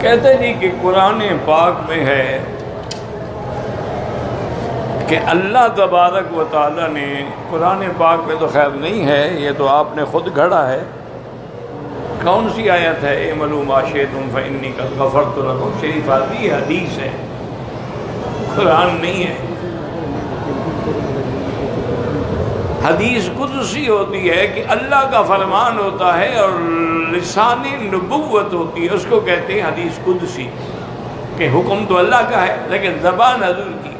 کہتے جی کہ قرآن پاک میں ہے کہ اللہ تبارک و تعالیٰ نے، قرآن پاک میں تو خیر نہیں ہے، یہ تو آپ نے خود گھڑا ہے۔ کون سی آیت ہے؟ اعملوا ما شئتم فإنی قد غفرت لکم، شریف آدھی حدیث ہے، قرآن نہیں ہے۔ حدیث قدسی ہوتی ہے کہ اللہ کا فرمان ہوتا ہے اور لسان نبوت ہوتی ہے، اس کو کہتے ہیں حدیث قدسی، کہ حکم تو اللہ کا ہے لیکن زبان حضور کی۔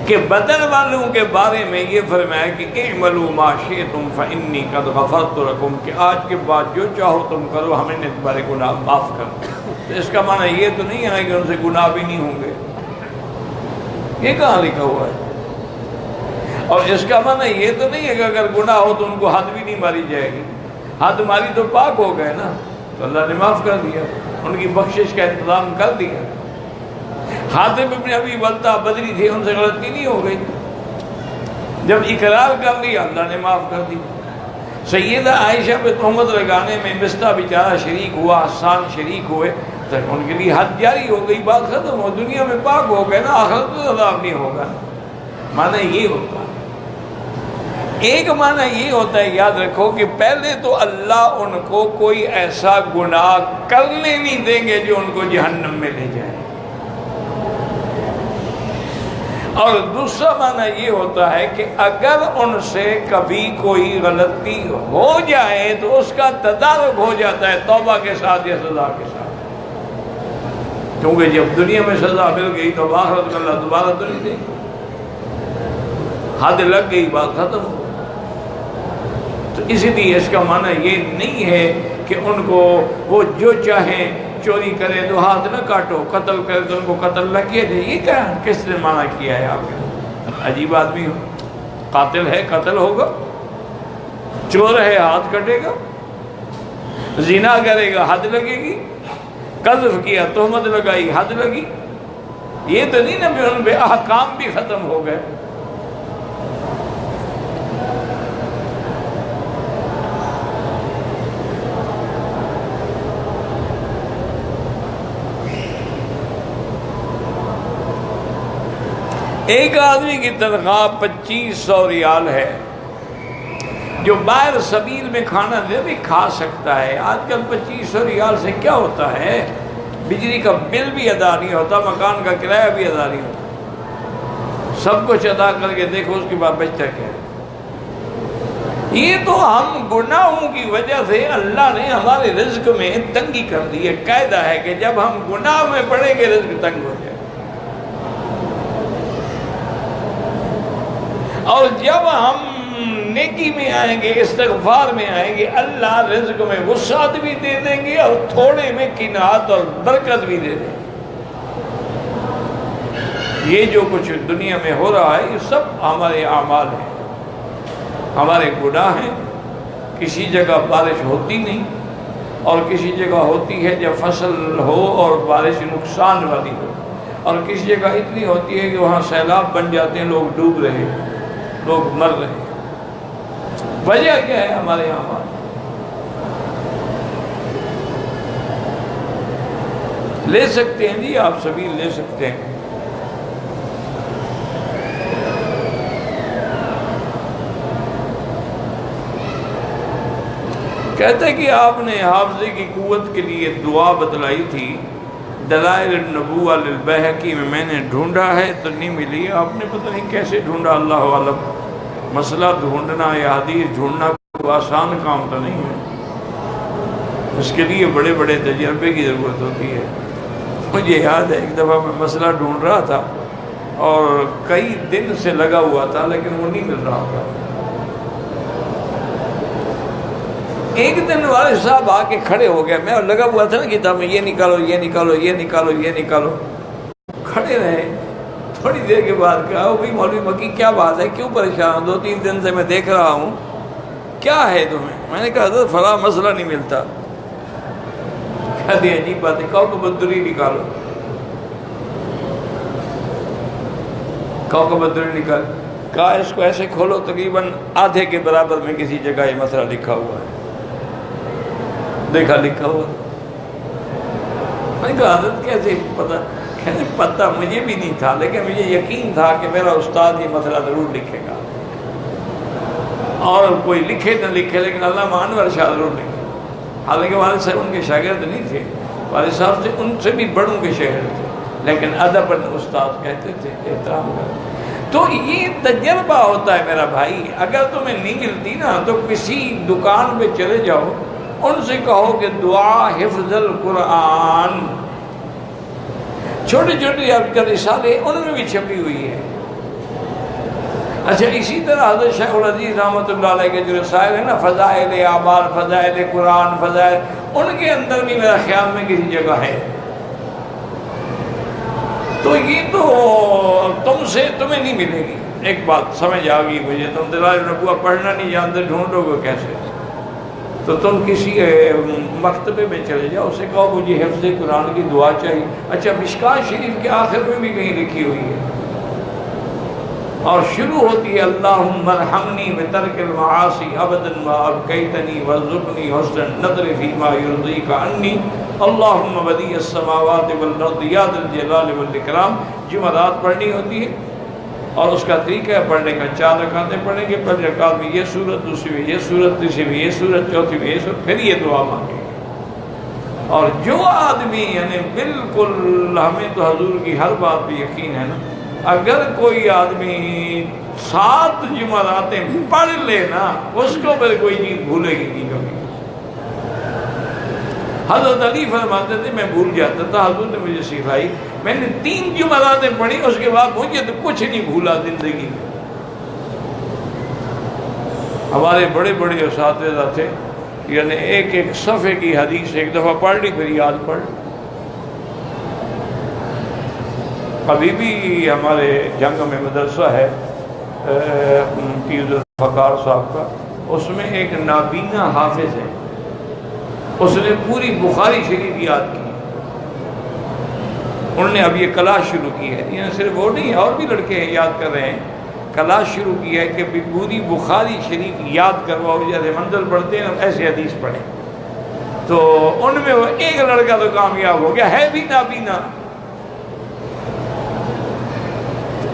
کہ بدر والوں کے بارے میں یہ فرمایا کہ اعملوا ما شئتم فإنی قد غفرت لکم، کہ آج کے بعد جو چاہو تم کرو، ہمیں نے تمہارے گناہ معاف کر دیا۔ تو اس کا معنی یہ تو نہیں ہے کہ ان سے گناہ بھی نہیں ہوں گے، یہ کہاں لکھا ہوا ہے؟ اور اس کا معنی یہ تو نہیں ہے کہ اگر گناہ ہو تو ان کو حد بھی نہیں ماری جائے گی، حد ماری تو پاک ہو گئے نا، تو اللہ نے معاف کر دیا، ان کی بخشش کا انتظام کر دیا۔ حاتم ابن ابی بلتع بدری تھے، ان سے غلطی نہیں ہو گئی، جب اقرار کر لیا اللہ نے معاف کر دی۔ سیدہ عائشہ پہ تہمت لگانے میں مصطح بیچارہ شریک ہوا، حسان شریک ہوئے، تو ان کے لیے حد جاری ہو گئی، بات ختم ہو، دنیا میں پاک ہو گئے نا، آخرت میں عذاب نہیں ہوگا۔ معنی یہ ہوتا ہے، ایک معنی یہ ہوتا ہے، یاد رکھو کہ پہلے تو اللہ ان کو کوئی ایسا گناہ کرنے نہیں دیں گے جو ان کو جہنم میں لے جائے، اور دوسرا معنی یہ ہوتا ہے کہ اگر ان سے کبھی کوئی غلطی ہو جائے تو اس کا تدارک ہو جاتا ہے توبہ کے ساتھ یا سزا کے ساتھ، کیونکہ جب دنیا میں سزا مل گئی تو آخرت میں اللہ دوبارہ تو نہیں دے گا، حد لگ گئی، بات ختم ہو۔ تو اسی لیے اس کا معنی یہ نہیں ہے کہ ان کو وہ جو چاہیں چوری کرے تو ہاتھ نہ کاٹو، قتل کرے تو ان کو قتل نہ کیا جائے، یہ کیا کس نے معنی کیا ہے؟ آپ نے عجیب آدمی ہو، قاتل ہے قتل ہوگا، چور ہے ہاتھ کٹے گا، زنا کرے گا حد لگے گی، قذف کیا تہمت لگائی حد لگی، یہ تو نہیں نا ان پہ احکام بھی ختم ہو گئے۔ ایک آدمی کی تنخواہ 2500 ریال ہے، جو باہر سبیل میں کھانا دے بھی کھا سکتا ہے۔ آج کل 2500 ریال سے کیا ہوتا ہے؟ بجلی کا بل بھی ادا نہیں ہوتا، مکان کا کرایہ بھی ادا نہیں ہوتا، سب کچھ ادا کر کے دیکھو اس کے بعد بچتا کیا ہے؟ یہ تو ہم گناہوں کی وجہ سے اللہ نے ہمارے رزق میں تنگی کر دی ہے۔ قاعدہ ہے کہ جب ہم گناہ میں پڑیں گے رزق تنگ ہو جائے، اور جب ہم نیکی میں آئیں گے، استغفار میں آئیں گے، اللہ رزق میں وسعت بھی دے دیں گے اور تھوڑے میں قناعت اور برکت بھی دے دیں گے۔ یہ جو کچھ دنیا میں ہو رہا ہے یہ سب ہمارے اعمال ہیں، ہمارے گناہ ہیں۔ کسی جگہ بارش ہوتی نہیں، اور کسی جگہ ہوتی ہے جب فصل ہو اور بارش نقصان والی ہو، اور کسی جگہ اتنی ہوتی ہے کہ وہاں سیلاب بن جاتے ہیں، لوگ ڈوب رہے ہیں، لوگ مر رہے ہیں۔ وجہ کیا ہے؟ ہمارے اعمال۔ لے سکتے ہیں جی، آپ سبھی لے سکتے ہیں۔ کہتے ہیں کہ آپ نے حافظے کی قوت کے لیے دعا بتلائی تھی، دلائل النبوہ للبیہقی میں نے ڈھونڈا ہے تو نہیں ملی۔ آپ نے پتہ نہیں کیسے ڈھونڈا، اللہ عالم۔ مسئلہ ڈھونڈنا یا حدیث ڈھونڈنا کوئی آسان کام تو نہیں ہے، اس کے لیے بڑے بڑے تجربے کی ضرورت ہوتی ہے۔ مجھے یاد ہے ایک دفعہ میں مسئلہ ڈھونڈ رہا تھا اور کئی دن سے لگا ہوا تھا لیکن وہ نہیں مل رہا تھا۔ ایک دن والد صاحب آ کے کھڑے ہو گئے، میں لگا ہوا تھا نا کتاب میں، یہ نکالو یہ نکالو یہ نکالو یہ نکالو، کھڑے رہے۔ تھوڑی دیر کے بعد کہا، بھائی مولوی مکی کیا بات ہے، کیوں پریشان ہو؟ 2-3 دن سے میں دیکھ رہا ہوں، کیا ہے تمہیں؟ میں نے کہا حضرت فلاں مسئلہ نہیں ملتا۔ کہہ دیا عجیب بات ہے، کہو کہ بدری نکالو، کہو کہ بدری نکال۔ کہا اس کو ایسے کھولو، تقریباً آدھے کے برابر میں کسی جگہ یہ مسئلہ لکھا ہوا ہے۔ دیکھا لکھا ہوا، میں نے کہا حضرت کیسے پتہ؟ کہتے پتہ مجھے بھی نہیں تھا، لیکن مجھے یقین تھا کہ میرا استاد یہ مسئلہ ضرور لکھے گا، اور کوئی لکھے نہ لکھے لیکن علامہ انور شاہ ضرور لکھے۔ حالانکہ والد صاحب ان کے شاگرد نہیں تھے، والد صاحب سے ان سے بھی بڑوں کے شاگرد تھے، لیکن ادب استاد کہتے تھے، احترام کرتے۔ تو یہ تجربہ ہوتا ہے میرا بھائی۔ اگر تمہیں نہیں ملتی نا تو کسی دکان پہ چلے جاؤ، ان سے کہو کہ دعا حفظ القرآن، چھوٹی چھوٹی آپ کا رسالے ان میں بھی چھپی ہوئی ہے۔ اچھا اسی طرح حضرت شیخ العزیز رحمۃ اللہ علیہ کے جو رسائل ہیں نا، فضائل اعمال، فضائل قرآن، فضائل، ان کے اندر بھی میرا خیال میں کسی جگہ ہے۔ تو یہ تو تمہیں نہیں ملے گی۔ ایک بات سمجھ آ گئی مجھے، تم دلائل نبوت پڑھنا نہیں جانتے، ڈھونڈو گے کیسے؟ تو تم کسی مکتبے میں چلے جاؤ، اسے کہو مجھے حفظ قرآن کی دعا چاہیے۔ اچھا مشکوٰۃ شریف کے آخر میں بھی کہیں لکھی ہوئی ہے، اور شروع ہوتی ہے اللہم ارحمنی بترک المعاصی ابدا ما ابقیتنی وارزقنی حسن النظر فیما یرضیک عنی اللہم بدیع السماوات والارض یا ذا الجلال والاکرام۔ جمعرات پڑھنی ہوتی ہے، اور اس کا طریقہ ہے پڑھنے کا، 4 رکعتیں پڑھیں گے، پہلی رکعت میں یہ سورت، دوسری میں یہ سورت، تیسری میں یہ سورت، چوتھی میں یہ سورت، پھر یہ دعا مانگیں گے۔ اور جو آدمی یعنی بالکل، ہمیں تو حضور کی ہر بات پہ یقین ہے نا، اگر کوئی آدمی 7 جمعراتیں پڑھ لے نا، اس کو پھر کوئی چیز بھولے گی نہیں کبھی۔ حضرت علی فرماتے تھے میں بھول جاتا تھا، حضور نے مجھے سکھائی، میں نے 3 جمعراتیں پڑھی، اس کے بعد مجھے تو کچھ نہیں بھولا زندگی میں۔ ہمارے بڑے بڑے اساتذہ تھے، یعنی ایک ایک صفحے کی حدیث ایک دفعہ پڑھ لی پھر یاد پڑھ۔ ابھی بھی ہمارے جنگ میں مدرسہ ہے پیر الفقار صاحب کا، اس میں ایک نابینا حافظ ہے، اس نے پوری بخاری شریف یاد کی۔ انہوں نے اب یہ کلاس شروع کی ہے، یعنی صرف وہ نہیں، اور بھی لڑکے ہیں یاد کر رہے ہیں، کلاس شروع کی ہے کہ پوری بخاری شریف یاد کرواؤ، جیسے منزل پڑھتے ہیں ایسے حدیث پڑھیں۔ تو ان میں وہ ایک لڑکا تو کامیاب ہو گیا، ہے بھی نابینا۔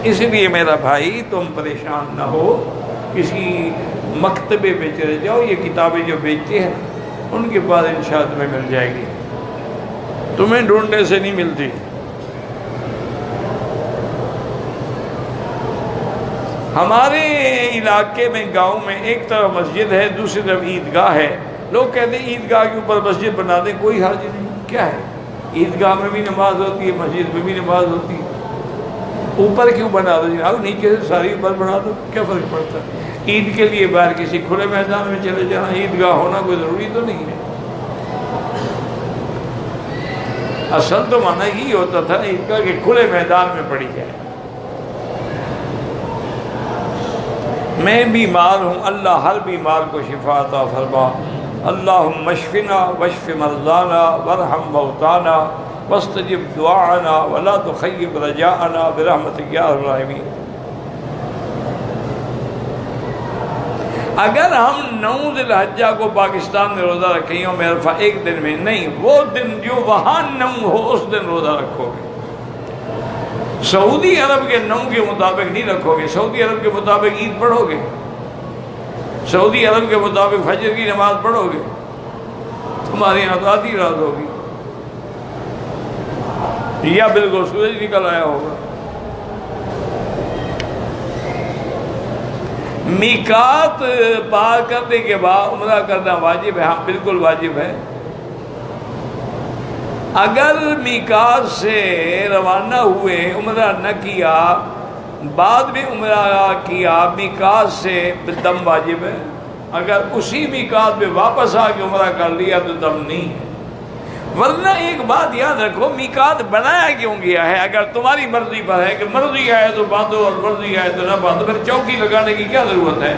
اس لیے میرا بھائی تم پریشان نہ ہو، کسی مکتبے پہ چلے جاؤ، یہ کتابیں جو بیچتے ہیں ان کے پاس انشاءاللہ تمہیں مل جائے گی، تمہیں ڈھونڈنے سے نہیں ملتی۔ ہمارے علاقے میں گاؤں میں ایک طرف مسجد ہے، دوسری طرف عیدگاہ ہے۔ لوگ کہتے ہیں عیدگاہ کے اوپر مسجد بنا دیں، کوئی حرج نہیں، کیا ہے، عیدگاہ میں بھی نماز ہوتی ہے، مسجد میں بھی نماز ہوتی ہے، اوپر کیوں بنا دو جناب؟ نیچے سے ساری اوپر بنا دو، کیا فرق پڑتا ہے؟ عید کے لیے باہر کسی کھلے میدان میں چلے جانا، عیدگاہ ہونا کوئی ضروری تو نہیں ہے۔ اصل تو معنی یہی ہوتا تھا عیدگاہ کے کھلے میدان میں پڑھی جائے۔ میں بیمار ہوں، اللہ ہر بیمار کو شفا عطا فرما۔ اللہم اشفنا واشف مرضانا وارحم موتانا واستجب دعانا ولا تخیب رجاءنا برحمتک یا ارحم الراحمین۔ اگر ہم 9 ذی الحجہ کو پاکستان میں روزہ رکھیں یوم عرفہ ایک دن میں نہیں، وہ دن جو وہاں 9 ہو اس دن روزہ رکھو گے۔ سعودی عرب کے 9 کے مطابق نہیں رکھو گے، سعودی عرب کے مطابق عید پڑھو گے، سعودی عرب کے مطابق فجر کی نماز پڑھو گے، تمہاری یہاں تو آدھی رات ہوگی یا بالکل سورج نکل آیا ہوگا۔ میقات پار کرنے کے بعد عمرہ کرنا واجب ہے، ہاں بالکل واجب ہے۔ اگر میقات سے روانہ ہوئے عمرہ نہ کیا، بعد میں عمرہ کیا، میقات سے دم واجب ہے۔ اگر اسی میقات پہ واپس آ کے عمرہ کر لیا تو دم نہیں ہے۔ ورنہ ایک بات یاد رکھو، میقات بنایا کیوں گیا ہے؟ اگر تمہاری مرضی پر ہے کہ مرضی ہے تو باندھو اور مرضی ہے تو نہ باندھو، پھر چوکی لگانے کی کیا ضرورت ہے؟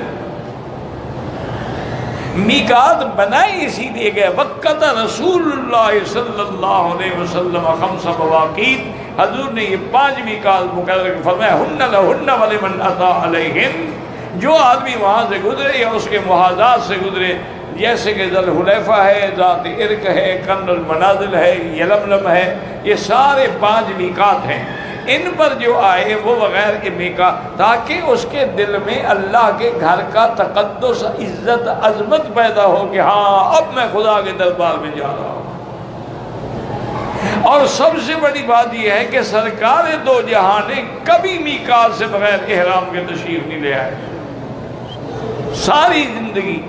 میقات بنائی اسی لیے گئے، وقت رسول اللہ صلی اللہ علیہ وسلم 5 مواقیت، حضور نے یہ 5 میقات مقرر فرمایا، ہن لہن ولمن اتی علیہن، جو آدمی وہاں سے گزرے یا اس کے محاذات سے گزرے، جیسے کہ ذل حلیفہ ہے، ذات عرق ہے، قرن المنازل ہے، یلملم ہے، یہ سارے 5 میقات ہیں۔ ان پر جو آئے وہ بغیر میقات، تاکہ اس کے دل میں اللہ کے گھر کا تقدس، عزت، عظمت پیدا ہو کہ ہاں اب میں خدا کے دربار میں جا رہا ہوں۔ اور سب سے بڑی بات یہ ہے کہ سرکار دو جہاں نے کبھی میقات سے بغیر احرام کے تشریف نہیں لے آئے، ساری زندگی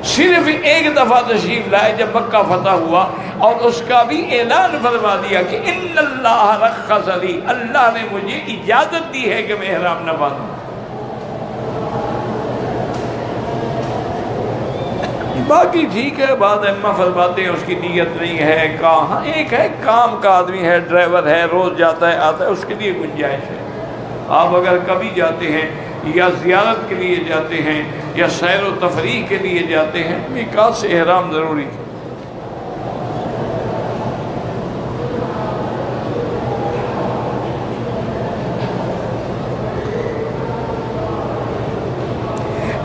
صرف ایک دفعہ تشریف لائے جب مکہ فتح ہوا، اور اس کا بھی اعلان فرما دیا کہ ان اللہ رخص لی، اللہ نے مجھے اجازت دی ہے کہ میں احرام نہ باندھوں۔ باقی ٹھیک ہے، بعض ائمہ فرماتے ہیں اس کی نیت نہیں ہے، کہاں ایک ہے کام کا آدمی ہے، ڈرائیور ہے، روز جاتا ہے آتا ہے، اس کے لیے گنجائش ہے۔ آپ اگر کبھی جاتے ہیں یا زیارت کے لیے جاتے ہیں یا سیر و تفریح کے لیے جاتے ہیں، میقات سے احرام ضروری ہے۔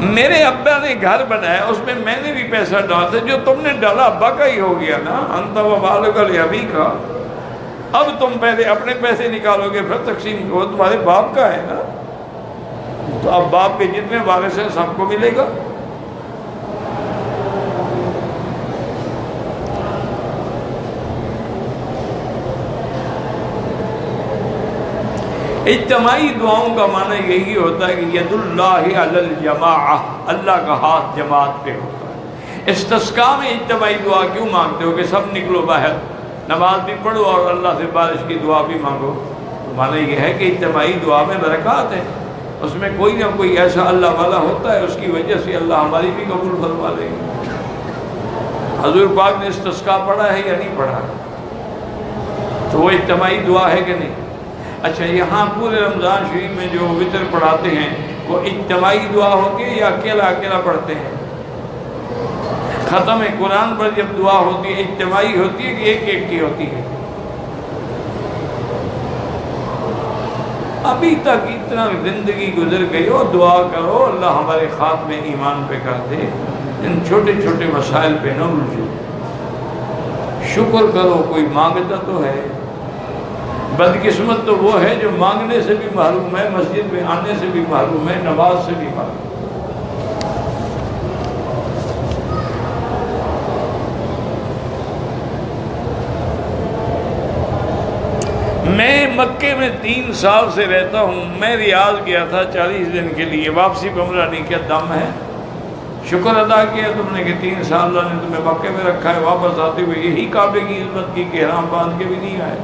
میرے ابا نے گھر بنایا، اس میں میں نے بھی پیسہ ڈالا تھا، جو تم نے ڈالا ابا کا ہی ہو گیا نا، انت و مالک لابیک کا۔ اب تم پہلے اپنے پیسے نکالو گے پھر تقسیم کرو، تمہارے باپ کا ہے نا، تو اب باپ کے جتنے وارث ہیں سب کو ملے گا۔ اجتماعی دعاؤں کا معنی یہی ہوتا ہے کہ ید اللہ علی الجماعہ، اللہ کا ہاتھ جماعت پہ ہوتا ہے۔ استسقاء میں اجتماعی دعا کیوں مانگتے ہو کہ سب نکلو باہر، نماز بھی پڑھو اور اللہ سے بارش کی دعا بھی مانگو؟ معنی یہ ہے کہ اجتماعی دعا میں برکات ہے، اس میں کوئی نہ کوئی ایسا اللہ والا ہوتا ہے، اس کی وجہ سے اللہ ہماری بھی قبول فرما لے گا۔ حضور پاک نے استسقاء پڑھا ہے یا نہیں پڑھا؟ تو وہ اجتماعی دعا ہے کہ نہیں؟ اچھا، یہاں پورے رمضان شریف میں جو وتر پڑھاتے ہیں وہ اجتماعی دعا ہوتی ہے یا اکیلا اکیلا پڑھتے ہیں؟ ختم قرآن پر جب دعا ہوتی ہے اجتماعی ہوتی ہے کہ ایک ایک کی ہوتی ہے؟ ابھی تک اتنا زندگی گزر گئی ہو، دعا کرو اللہ ہمارے خاتمے ایمان پہ کر دے، ان چھوٹے چھوٹے مسائل پہ نہ الجھو، شکر کرو کوئی مانگتا تو ہے۔ بدقسمت تو وہ ہے جو مانگنے سے بھی محروم ہے، مسجد میں آنے سے بھی محروم ہے، نماز سے بھی محروم ہے۔ میں مکے میں 3 سال سے رہتا ہوں، میں ریاض گیا تھا 40 دن کے لیے، واپسی پہ عمرہ نہیں کیا، دم ہے؟ شکر ادا کیا تم نے کہ 3 سال اللہ نے تمہیں مکے میں رکھا ہے، واپس آتے ہوئے یہی کعبے کی عظمت کی کہ احرام باندھ کے بھی نہیں آئے۔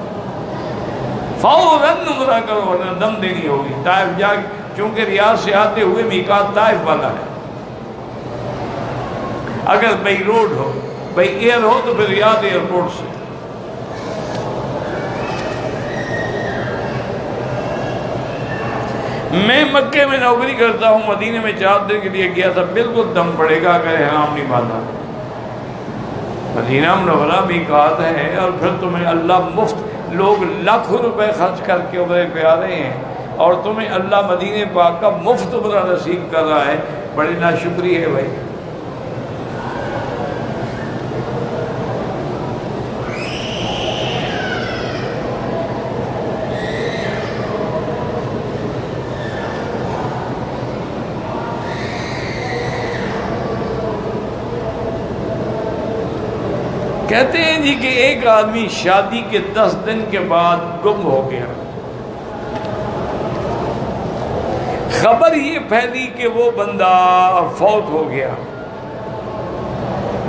فوراً عمرہ کرو ورنہ دم دینی ہوگی۔ طائف جا، چونکہ ریاض سے آتے ہوئے میقات طائف والا ہے، اگر بائی روڈ ہو، بائی ایئر ہو تو پھر ریاض ایئرپورٹ سے۔ میں مکے میں نوکری کرتا ہوں، مدینے میں 4 دن کے لیے گیا تھا، بالکل دم پڑے گا اگر احرام نہیں باندھا۔ مدینہ منورہ میقات ہے، اور پھر تمہیں اللہ مفت، لوگ لاکھوں روپے خرچ کر کے عمرے پہ آ رہے ہیں اور تمہیں اللہ مدینہ پاک کا مفت عمرہ نصیب کر رہا ہے، بڑی ناشکری ہے بھائی۔ کہتے ہیں جی کہ ایک آدمی شادی کے 10 دن کے بعد گم ہو گیا، خبر یہ پھیلی کہ وہ بندہ فوت ہو گیا،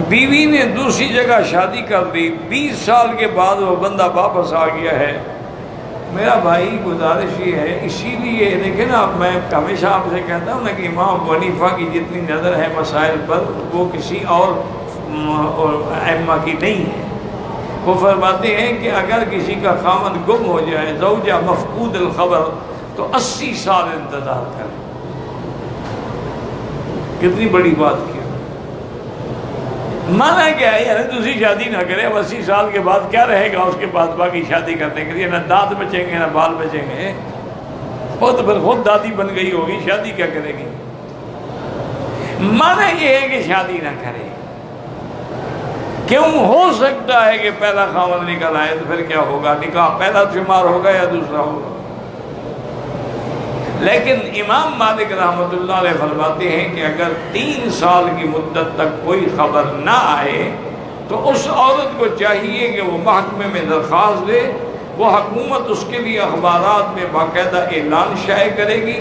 بیوی نے دوسری جگہ شادی کر دی، 20 سال کے بعد وہ بندہ واپس آ گیا ہے۔ میرا بھائی گزارش یہ ہے، اسی لیے دیکھیں نا، میں ہمیشہ آپ سے کہتا ہوں نا کہ امام ابو حنیفہ کی جتنی نظر ہے مسائل پر وہ کسی اور ائمہ کی نہیں ہے۔ وہ فرماتے ہیں کہ اگر کسی کا خامد گم ہو جائے، زوجہ مفقود الخبر، تو 80 سال انتظار کرے۔ کتنی بڑی بات کی، مانا کیا ہے یعنی دوسری شادی نہ کرے، اب 80 سال کے بعد کیا رہے گا اس کے بعد باقی شادی کرنے کے لیے؟ نہ دانت بچیں گے نہ بال بچیں گے، وہ تو پھر خود دادی بن گئی ہوگی، شادی کیا کرے گی؟ مانا یہ ہے کہ شادی نہ کرے. کیوں؟ ہو سکتا ہے کہ پہلا خاوند نکل آئے تو پھر کیا ہوگا؟ نکاح پہلا شمار ہوگا یا دوسرا ہوگا. لیکن امام مالک رحمۃ اللہ علیہ فرماتے ہیں کہ اگر 3 سال کی مدت تک کوئی خبر نہ آئے تو اس عورت کو چاہیے کہ وہ محکمے میں درخواست دے. وہ حکومت اس کے لیے اخبارات میں باقاعدہ اعلان شائع کرے گی.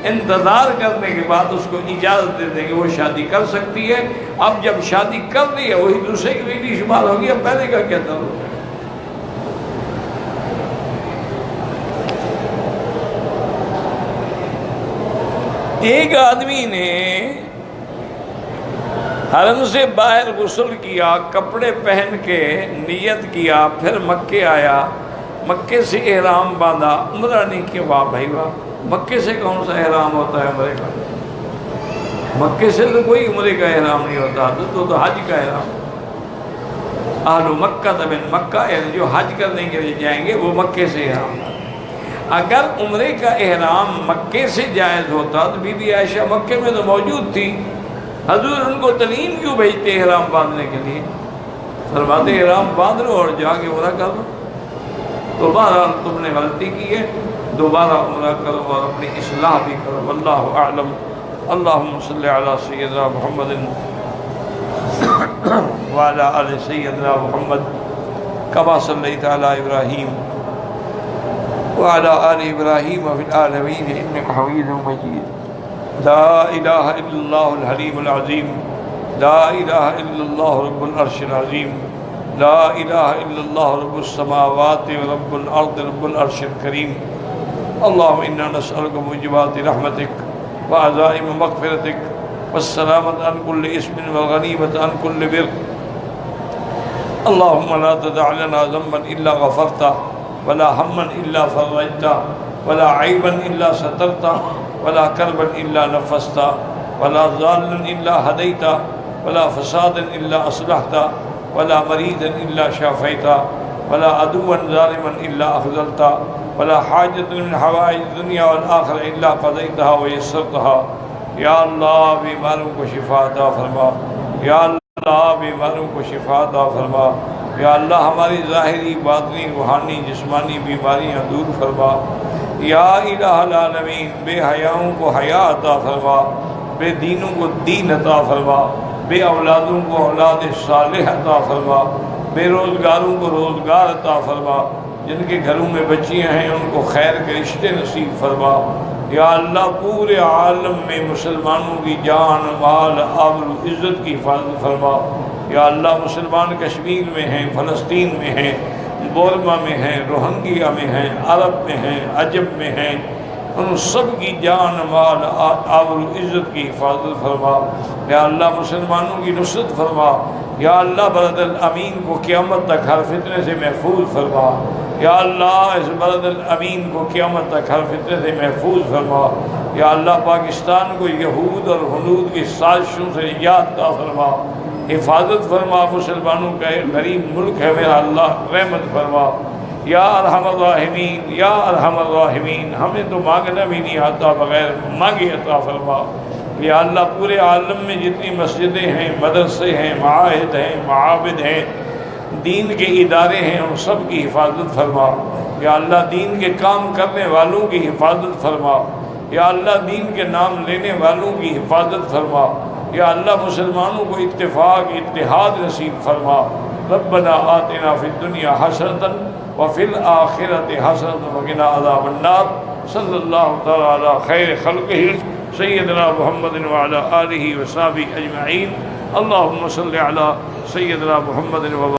انتظار کرنے کے بعد اس کو اجازت دے دیں کہ وہ شادی کر سکتی ہے. اب جب شادی کر لی ہے وہی دوسرے کی بیوی شمار ہوگی. اب پہلے کا کیا تعلق ہے؟ ایک آدمی نے حرم سے باہر غسل کیا، کپڑے پہن کے نیت کیا، پھر مکے آیا، مکے سے احرام باندھا، عمرہ نہیں کیا. واہ بھائی واہ! مکے سے کون سا احرام ہوتا ہے عمرے کا؟ مکے سے تو کوئی عمرے کا احرام نہیں ہوتا، تو حج کا احرام. اہل مکہ من مکہ، یعنی جو حج کرنے کے لیے جائیں گے وہ مکے سے احرام. اگر عمرے کا احرام مکے سے جائز ہوتا تو بی بی عائشہ مکے میں تو موجود تھی، حضور ان کو تنعیم کیوں بھیجتے احرام باندھنے کے لیے؟ فرماتے احرام باندھ لو اور جا کے عمرہ کر لو. تو بہرحال تم نے غلطی کی ہے، دوبارہ عمرہ کرو اور اپنی اصلاح بھی کرو. واللہ اعلم. اللہم صلی علی سیدنا محمد وعلی آل سیدنا محمد کما صلیت علی ابراہیم وعلی آل ابراہیم فی العالمین انک حمید مجید. لا الہ الا اللہ الحلیم العظیم. لا الہ الا اللہ رب العرش العظیم. لا الہ الا اللہ رب السماوات ورب الارض رب العرش الکریم. اللہم انا نسألک موجبات رحمتک وعزائم مغفرتک والسلامت عن کل اسم والغنیمت عن کل بر. اللہم لا تدع لنا ذنبا الا غفرتا ولا ہما الا فرجتا ولا عیبا الا سترتا ولا کربا الا نفستا ولا ضالا الا ہدیتا ولا فسادا الا اصلحتا ولا مریضا الا شافیتا ولا عدوا ظالما الا اخذلتا ولا حاجت من حوائج الدنیا والآخرہ الا قضیتها ویسرتها. یا اللہ بیماروں کو شفا عطا فرما. یا اللہ بیماروں کو شفا عطا فرما. یا اللہ ہماری ظاہری باطنی روحانی جسمانی بیماریاں دور فرما. یا الہ العالمین بے حیاؤں کو حیا عطا فرما، بے دینوں کو دین عطا فرما، بے اولادوں کو اولاد صالح عطا فرما، بے روزگاروں کو روزگار عطا فرما، جن کے گھروں میں بچیاں ہیں ان کو خیر کے رشتے نصیب فرما. یا اللہ پورے عالم میں مسلمانوں کی جان مال آبرو عزت کی حفاظت فرما. یا اللہ مسلمان کشمیر میں ہیں، فلسطین میں ہیں، بورما میں ہیں، روہنگیا میں ہیں، عرب میں ہیں، عجب میں ہیں، ان سب کی جان مال آبرو عزت کی حفاظت فرما. یا اللہ مسلمانوں کی نصرت فرما. یا اللہ بلد الامین کو قیامت تک ہر فتنے سے محفوظ فرما. یا اللہ اس بلد الامین کو قیامت تک ہر فتنے سے محفوظ فرما. یا اللہ پاکستان کو یہود اور حنود کی سازشوں سے نجات عطا فرما، حفاظت فرما. مسلمانوں کا ایک غریب ملک ہے میرا اللہ، رحمت فرما. یا ارحم الراحمین یا ارحم الراحمین، ہمیں تو مانگنا بھی نہیں آتا، بغیر مانگے عطا فرما. یا اللہ پورے عالم میں جتنی مسجدیں ہیں، مدرسے ہیں، معاہد ہیں، معابد ہیں، دین کے ادارے ہیں، ان سب کی حفاظت فرما. یا اللہ دین کے کام کرنے والوں کی حفاظت فرما. یا اللہ دین کے نام لینے والوں کی حفاظت فرما. یا اللہ مسلمانوں کو اتفاق اتحاد نصیب فرما. ربنا آتنا فی الدنیا حسنۃ وفی الآخرۃ حسنۃ وقنا عذاب النار. صلی اللہ تعالی علی خیر خلقہ سیدنا محمد وعلی آلہ وصحبہ اجمعین. اللہم صلی علی سیدنا محمد و